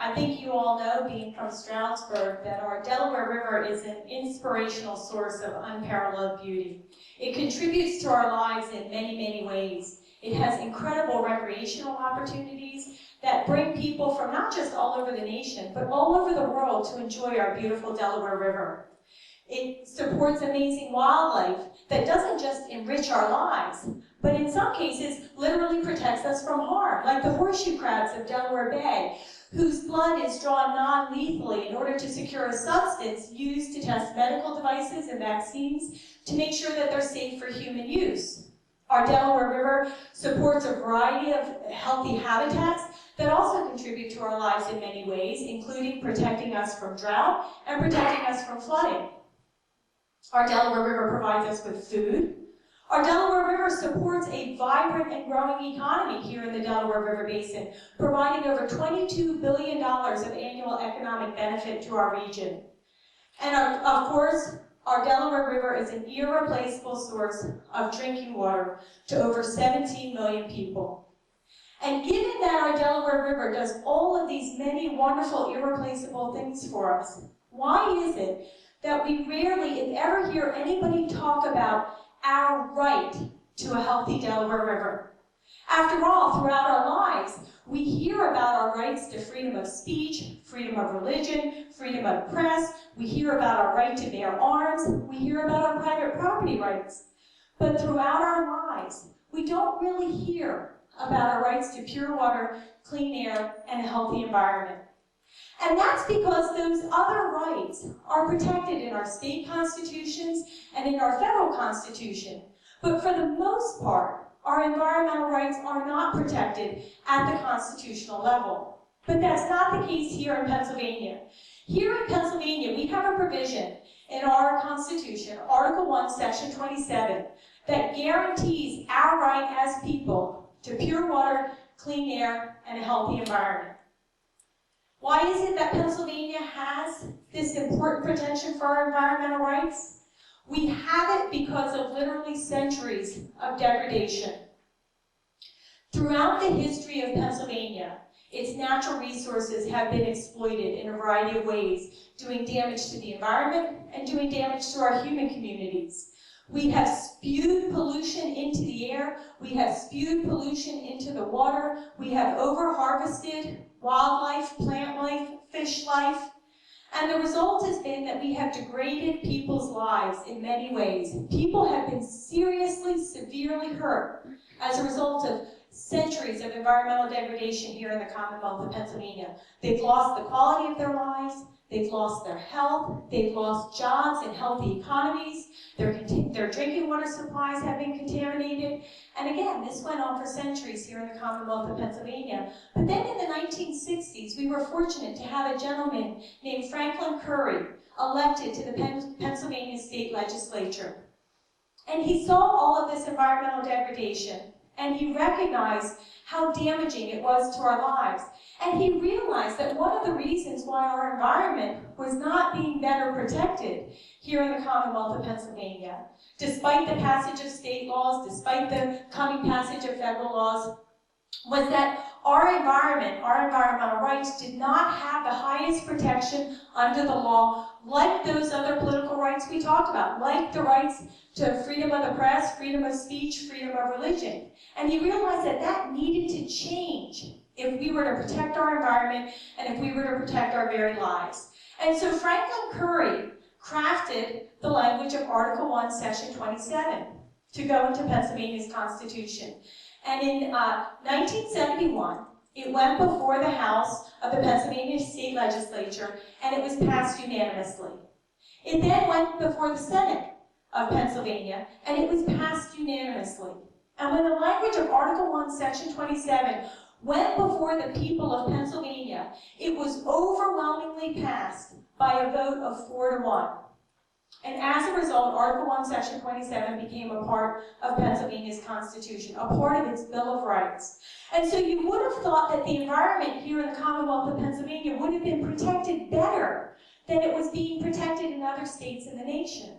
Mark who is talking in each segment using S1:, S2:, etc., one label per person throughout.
S1: I think you all know, being from Stroudsburg, that our Delaware River is an inspirational source of unparalleled beauty. It contributes to our lives in many, many ways. It has incredible recreational opportunities that bring people from not just all over the nation, but all over the world to enjoy our beautiful Delaware River. It supports amazing wildlife that doesn't just enrich our lives, but in some cases literally protects us from harm, like the horseshoe crabs of Delaware Bay, whose blood is drawn non-lethally in order to secure a substance used to test medical devices and vaccines to make sure that they're safe for human use. Our Delaware River supports a variety of healthy habitats that also contribute to our lives in many ways, including protecting us from drought and protecting us from flooding. Our Delaware River provides us with food. Our Delaware River supports a vibrant and growing economy here in the Delaware River Basin, providing over $22 billion of annual economic benefit to our region. And of course, our Delaware River is an irreplaceable source of drinking water to over 17 million people. And given that our Delaware River does all of these many wonderful, irreplaceable things for us, why is it that we rarely, if ever, hear anybody talk about our right to a healthy Delaware River? After all, throughout our lives, we hear about our rights to freedom of speech, freedom of religion, freedom of press. We hear about our right to bear arms. We hear about our private property rights. But throughout our lives, we don't really hear about our rights to pure water, clean air, and a healthy environment. And that's because those other rights are protected in our state constitutions and in our federal constitution. But for the most part, our environmental rights are not protected at the constitutional level. But that's not the case here in Pennsylvania. Here in Pennsylvania, we have a provision in our Constitution, Article 1, Section 27, that guarantees our right as people to pure water, clean air, and a healthy environment. Why is it that Pennsylvania has this important protection for our environmental rights? We have it because of literally centuries of degradation. Throughout the history of Pennsylvania, its natural resources have been exploited in a variety of ways, doing damage to the environment and doing damage to our human communities. We have spewed pollution into the air, we have spewed pollution into the water, we have over-harvested wildlife, plant life, fish life, and the result has been that we have degraded people's lives in many ways. People have been seriously, severely hurt as a result of centuries of environmental degradation here in the Commonwealth of Pennsylvania. They've lost the quality of their lives, they've lost their health, they've lost jobs and healthy economies, their drinking water supplies have been contaminated, and again, this went on for centuries here in the Commonwealth of Pennsylvania. But then in the 1960s, we were fortunate to have a gentleman named Franklin Curry elected to the Pennsylvania State Legislature. And he saw all of this environmental degradation, and he recognized how damaging it was to our lives. And he realized that one of the reasons why our environment was not being better protected here in the Commonwealth of Pennsylvania, despite the passage of state laws, despite the coming passage of federal laws, was that our environment, our environmental rights did not have the highest protection under the law like those other political rights we talked about, like the rights to freedom of the press, freedom of speech, freedom of religion. And he realized that that needed to change if we were to protect our environment and if we were to protect our very lives. And so Franklin Curry crafted the language of Article 1, Section 27 to go into Pennsylvania's Constitution. And in 1971, it went before the House of the Pennsylvania State Legislature, and it was passed unanimously. It then went before the Senate of Pennsylvania, and it was passed unanimously. And when the language of Article 1, Section 27 went before the people of Pennsylvania, it was overwhelmingly passed by a vote of 4-1. And as a result, Article 1, Section 27 became a part of Pennsylvania's Constitution, a part of its Bill of Rights. And so you would have thought that the environment here in the Commonwealth of Pennsylvania would have been protected better than it was being protected in other states in the nation.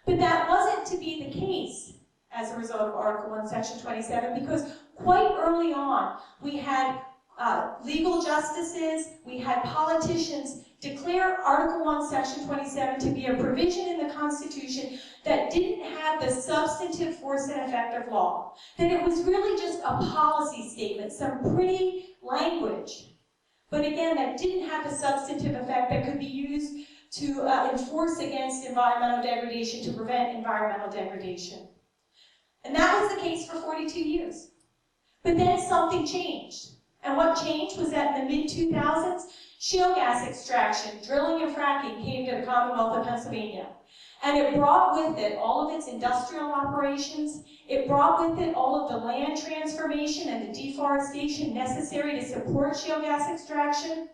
S1: But that wasn't to be the case as a result of Article 1, Section 27, because quite early on, we had legal justices, we had politicians declare Article 1, Section 27 to be a provision in the Constitution that didn't have the substantive force and effect of law. That it was really just a policy statement, some pretty language. But again, that didn't have the substantive effect that could be used to enforce against environmental degradation, to prevent environmental degradation. And that was the case for 42 years. But then something changed. And what changed was that in the mid-2000s, shale gas extraction, drilling and fracking came to the Commonwealth of Pennsylvania. And it brought with it all of its industrial operations. It brought with it all of the land transformation and the deforestation necessary to support shale gas extraction.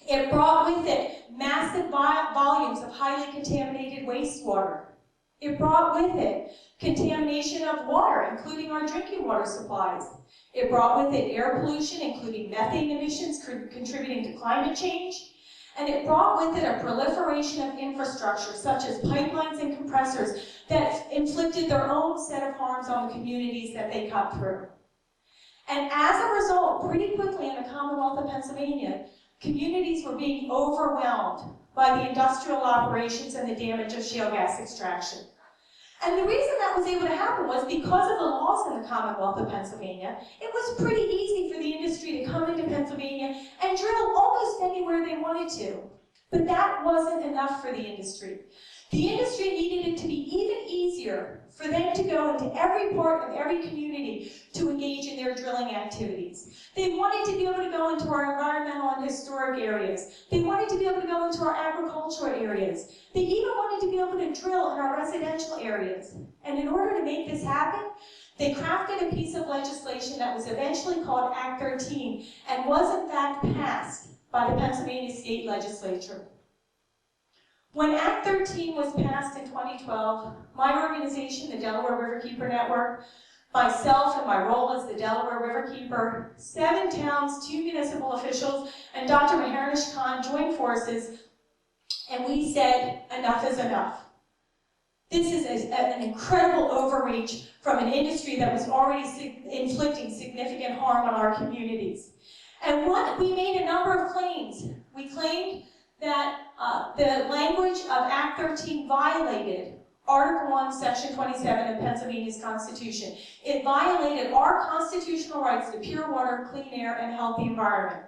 S1: It brought with it massive volumes of highly contaminated wastewater. It brought with it contamination of water, including our drinking water supplies. It brought with it air pollution, including methane emissions contributing to climate change. And it brought with it a proliferation of infrastructure, such as pipelines and compressors, that inflicted their own set of harms on the communities that they cut through. And as a result, pretty quickly in the Commonwealth of Pennsylvania, communities were being overwhelmed by the industrial operations and the damage of shale gas extraction. And the reason that was able to happen was because of the laws in the Commonwealth of Pennsylvania. It was pretty easy for the industry to come into Pennsylvania and drill almost anywhere they wanted to. But that wasn't enough for the industry. The industry needed it to be even easier for them to go into every part of every community to engage in their drilling activities. They wanted to be able to go into our environmental and historic areas. They wanted to be able to go into our agricultural areas. They even wanted to be able to drill in our residential areas. And in order to make this happen, they crafted a piece of legislation that was eventually called Act 13 and was in fact passed by the Pennsylvania State Legislature. When Act 13 was passed in 2012, my organization, the Delaware Riverkeeper Network, myself and my role as the Delaware Riverkeeper, 7 towns, 2 municipal officials, and Dr. Maharnish Khan joined forces, and we said, enough is enough. This is an incredible overreach from an industry that was already inflicting significant harm on our communities. And we made a number of claims. We claimed that the language of Act 13 violated Article 1, Section 27 of Pennsylvania's Constitution. It violated our constitutional rights to pure water, clean air, and a healthy environment.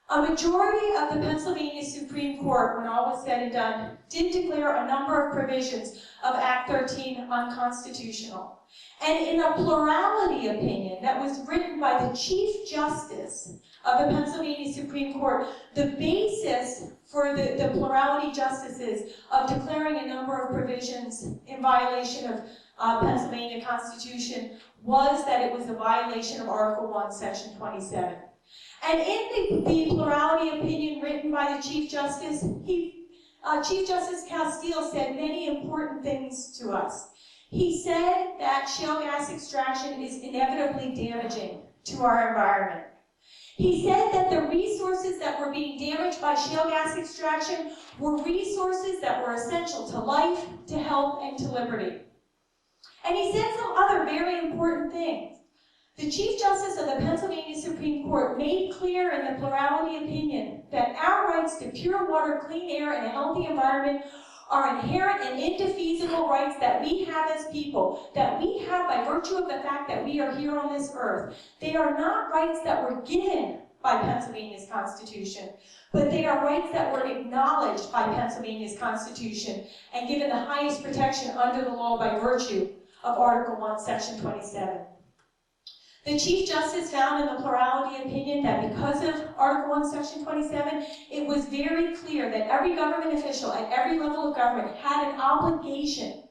S1: A majority of the Pennsylvania Supreme Court, when all was said and done, did declare a number of provisions of Act 13 unconstitutional. And in a plurality opinion that was written by the Chief Justice of the Pennsylvania Supreme Court, the basis for the plurality justices of declaring a number of provisions in violation of Pennsylvania Constitution was that it was a violation of Article 1, Section 27. And in the plurality opinion written by the Chief Justice, Chief Justice Castile said many important things to us. He said that shale gas extraction is inevitably damaging to our environment. He said that the resources that were being damaged by shale gas extraction were resources that were essential to life, to health, and to liberty. And he said some other very important things. The Chief Justice of the Pennsylvania Supreme Court made clear in the plurality opinion that our rights to pure water, clean air, and a healthy environment are inherent and indefeasible rights that we have as people, that we have by virtue of the fact that we are here on this earth. They are not rights that were given by Pennsylvania's Constitution, but they are rights that were acknowledged by Pennsylvania's Constitution and given the highest protection under the law by virtue of Article 1, Section 27. The Chief Justice found in the plurality opinion that because of Article 1, Section 27, it was very clear that every government official at every level of government had an obligation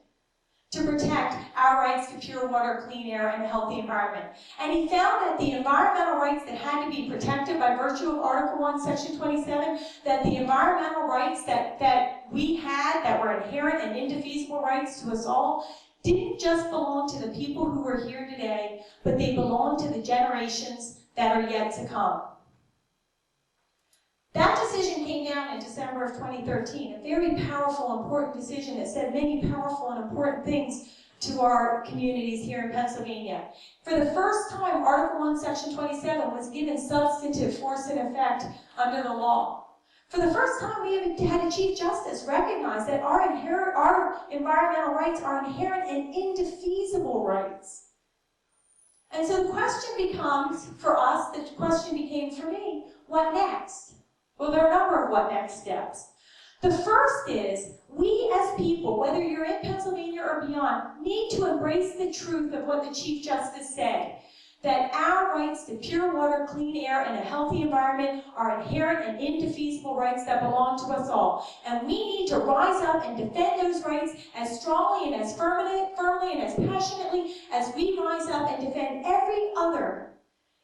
S1: to protect our rights to pure water, clean air, and a healthy environment. And he found that the environmental rights that had to be protected by virtue of Article 1, Section 27, that the environmental rights that we had that were inherent and indefeasible rights to us all didn't just belong to the people who are here today, but they belong to the generations that are yet to come. That decision came down in December of 2013, a very powerful, important decision that said many powerful and important things to our communities here in Pennsylvania. For the first time, Article 1, Section 27 was given substantive force and effect under the law. For the first time, we have had a Chief Justice recognize that our environmental rights are inherent and indefeasible rights. And so the question becomes, for us, the question became for me, what next? Well, there are a number of what next steps. The first is, we as people, whether you're in Pennsylvania or beyond, need to embrace the truth of what the Chief Justice said, that our rights to pure water, clean air, and a healthy environment are inherent and indefeasible rights that belong to us all. And we need to rise up and defend those rights as strongly and as firmly and as passionately as we rise up and defend every other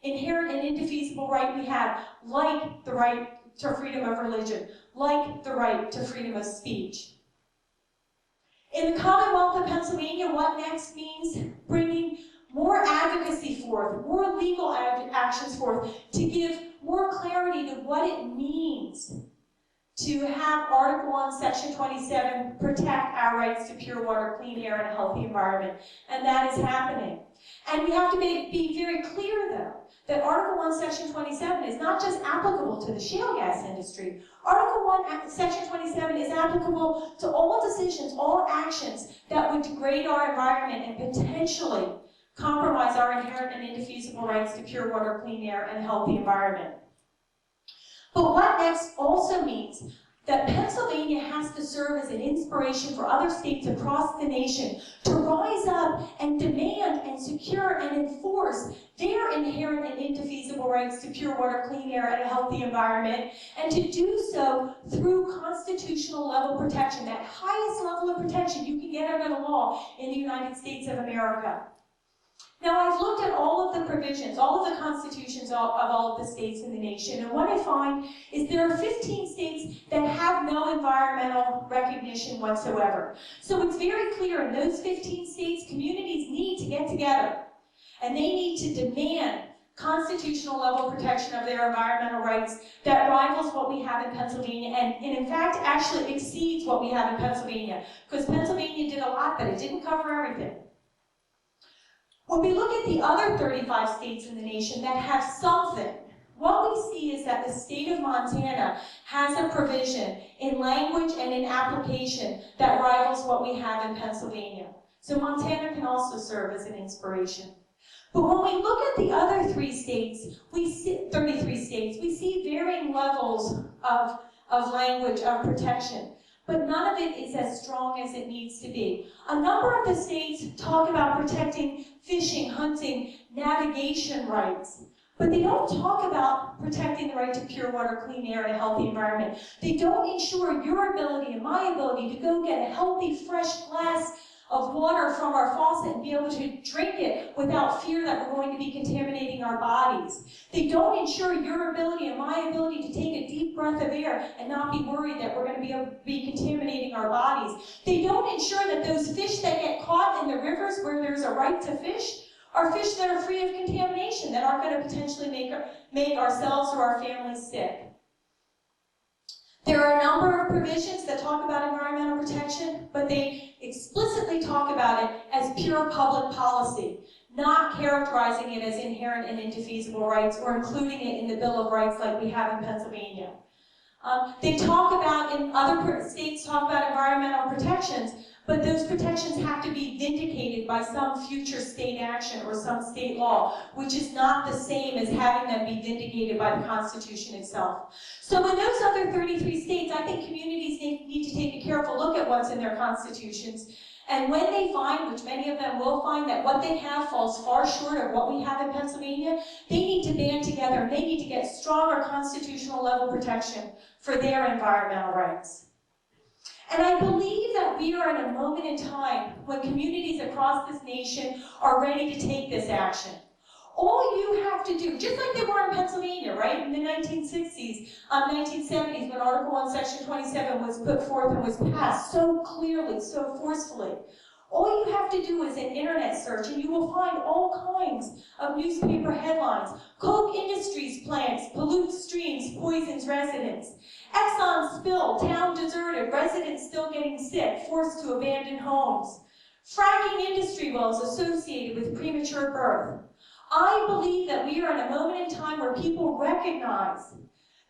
S1: inherent and indefeasible right we have, like the right to freedom of religion, like the right to freedom of speech. In the Commonwealth of Pennsylvania, what next means bringing more advocacy forth, more legal actions forth, to give more clarity to what it means to have Article 1, Section 27 protect our rights to pure water, clean air, and a healthy environment. And that is happening. And we have to be very clear, though, that Article 1, Section 27 is not just applicable to the shale gas industry. Article 1, Section 27 is applicable to all decisions, all actions that would degrade our environment and potentially compromise our inherent and indefeasible rights to pure water, clean air, and a healthy environment. But what next also means that Pennsylvania has to serve as an inspiration for other states across the nation to rise up and demand and secure and enforce their inherent and indefeasible rights to pure water, clean air, and a healthy environment, and to do so through constitutional level protection, that highest level of protection you can get under the law in the United States of America. Now, I've looked at all of the provisions, all of the constitutions of all of the states in the nation, and what I find is there are 15 states that have no environmental recognition whatsoever. So it's very clear in those 15 states, communities need to get together, and they need to demand constitutional level protection of their environmental rights that rivals what we have in Pennsylvania, and in fact actually exceeds what we have in Pennsylvania, because Pennsylvania did a lot, but it didn't cover everything. When we look at the other 35 states in the nation that have something, what we see is that the state of Montana has a provision in language and in application that rivals what we have in Pennsylvania. So Montana can also serve as an inspiration. But when we look at the other 33 states, we see varying levels of language, of protection. But none of it is as strong as it needs to be. A number of the states talk about protecting fishing, hunting, navigation rights, but they don't talk about protecting the right to pure water, clean air, and a healthy environment. They don't ensure your ability and my ability to go get a healthy, fresh glass of water from our faucet and be able to drink it without fear that we're going to be contaminating our bodies. They don't ensure your ability and my ability to take a deep breath of air and not be worried that we're going to be contaminating our bodies. They don't ensure that those fish that get caught in the rivers where there's a right to fish are fish that are free of contamination, that aren't going to potentially make ourselves or our families sick. There are a number of provisions that talk about environmental protection, but they explicitly talk about it as pure public policy, not characterizing it as inherent and indefeasible rights or including it in the Bill of Rights like we have in Pennsylvania. They talk about, in other states talk about environmental protections, but those protections have to be vindicated by some future state action or some state law, which is not the same as having them be vindicated by the Constitution itself. So in those other 33 states, I think communities need to take a careful look at what's in their constitutions. And when they find, which many of them will find, that what they have falls far short of what we have in Pennsylvania, they need to band together and they need to get stronger constitutional level protection for their environmental rights. And I believe that we are in a moment in time when communities across this nation are ready to take this action. All you have to do, just like they were in Pennsylvania, right, in the 1960s, 1970s, when Article 1, Section 27 was put forth and was passed so clearly, so forcefully, all you have to do is an internet search and you will find all kinds of newspaper headlines. Coke Industries plants, pollute streams, poisons residents. Exxon spill, town deserted, residents still getting sick, forced to abandon homes. fracking industry wells associated with premature birth. I believe that we are in a moment in time where people recognize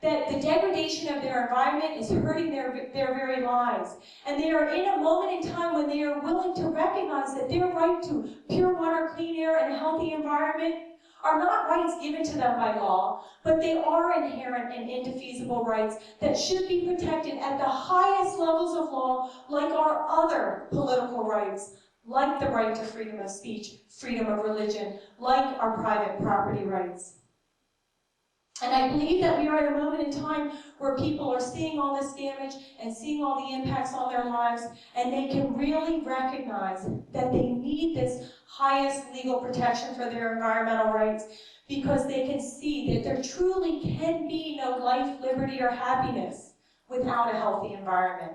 S1: that the degradation of their environment is hurting their very lives. And they are in a moment in time when they are willing to recognize that their right to pure water, clean air, and a healthy environment are not rights given to them by law, but they are inherent and indefeasible rights that should be protected at the highest levels of law, like our other political rights, like the right to freedom of speech, freedom of religion, like our private property rights. And I believe that we are at a moment in time where people are seeing all this damage and seeing all the impacts on their lives, and they can really recognize that they need this highest legal protection for their environmental rights, because they can see that there truly can be no life, liberty, or happiness without a healthy environment.